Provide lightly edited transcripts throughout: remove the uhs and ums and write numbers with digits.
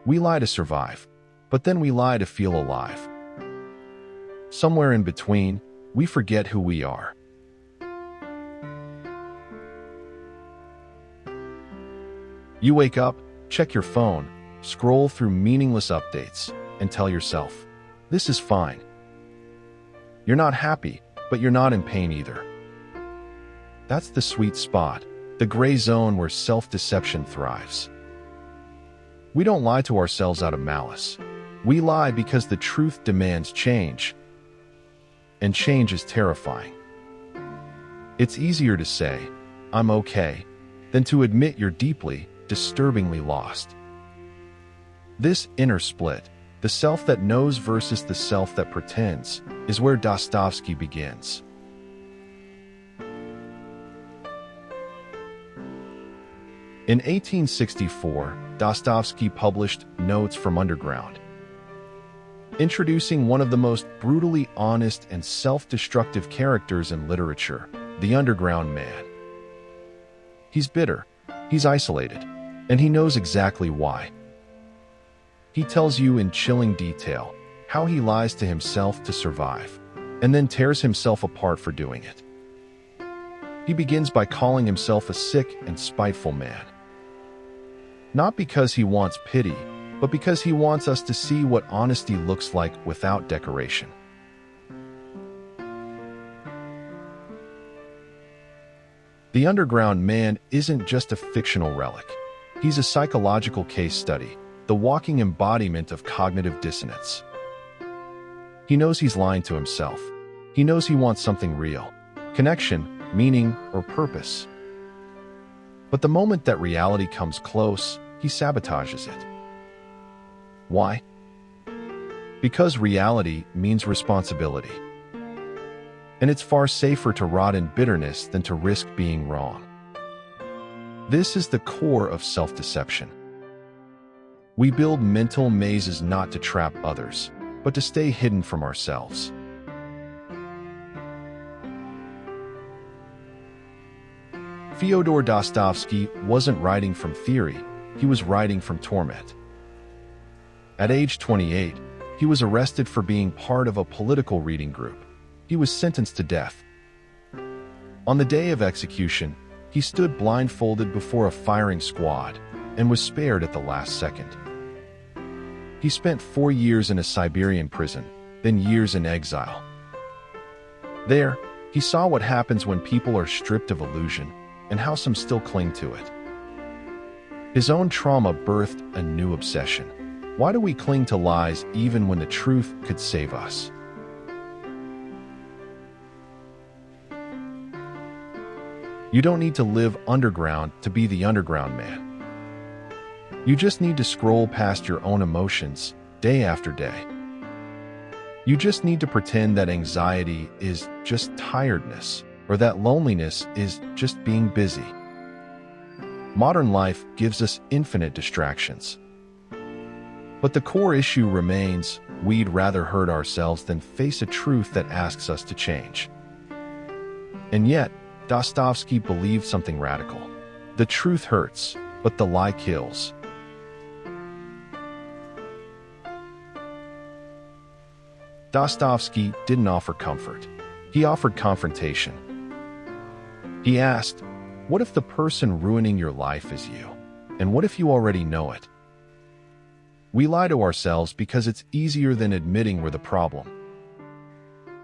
We lie to survive, but then we lie to feel alive. Somewhere in between, we forget who we are. You wake up, check your phone, scroll through meaningless updates, and tell yourself, this is fine. You're not happy, but you're not in pain either. That's the sweet spot, the gray zone where self-deception thrives. We don't lie to ourselves out of malice. We lie because the truth demands change, and change is terrifying. It's easier to say, I'm okay, than to admit you're deeply, disturbingly lost. This inner split, the self that knows versus the self that pretends, is where Dostoevsky begins. In 1864, Dostoevsky published Notes from Underground, introducing one of the most brutally honest and self-destructive characters in literature, the underground man. He's bitter, he's isolated, and he knows exactly why. He tells you in chilling detail how he lies to himself to survive, and then tears himself apart for doing it. He begins by calling himself a sick and spiteful man. Not because he wants pity, but because he wants us to see what honesty looks like without decoration. The underground man isn't just a fictional relic. He's a psychological case study, the walking embodiment of cognitive dissonance. He knows he's lying to himself. He knows he wants something real, connection, meaning, or purpose. But the moment that reality comes close, he sabotages it. Why? Because reality means responsibility. And it's far safer to rot in bitterness than to risk being wrong. This is the core of self-deception. We build mental mazes not to trap others, but to stay hidden from ourselves. Fyodor Dostoevsky wasn't writing from theory, he was writing from torment. At age 28, he was arrested for being part of a political reading group. He was sentenced to death. On the day of execution, he stood blindfolded before a firing squad and was spared at the last second. He spent 4 years in a Siberian prison, then years in exile. There, he saw what happens when people are stripped of illusion and how some still cling to it. His own trauma birthed a new obsession. Why do we cling to lies even when the truth could save us? You don't need to live underground to be the underground man. You just need to scroll past your own emotions day after day. You just need to pretend that anxiety is just tiredness, or that loneliness is just being busy. Modern life gives us infinite distractions. But the core issue remains, we'd rather hurt ourselves than face a truth that asks us to change. And yet, Dostoevsky believed something radical. The truth hurts, but the lie kills. Dostoevsky didn't offer comfort. He offered confrontation. He asked, what if the person ruining your life is you? And what if you already know it? We lie to ourselves because it's easier than admitting we're the problem.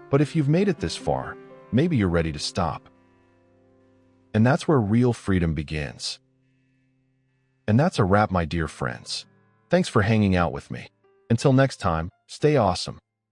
But if you've made it this far, maybe you're ready to stop. And that's where real freedom begins. And that's a wrap, my dear friends. Thanks for hanging out with me. Until next time, stay awesome.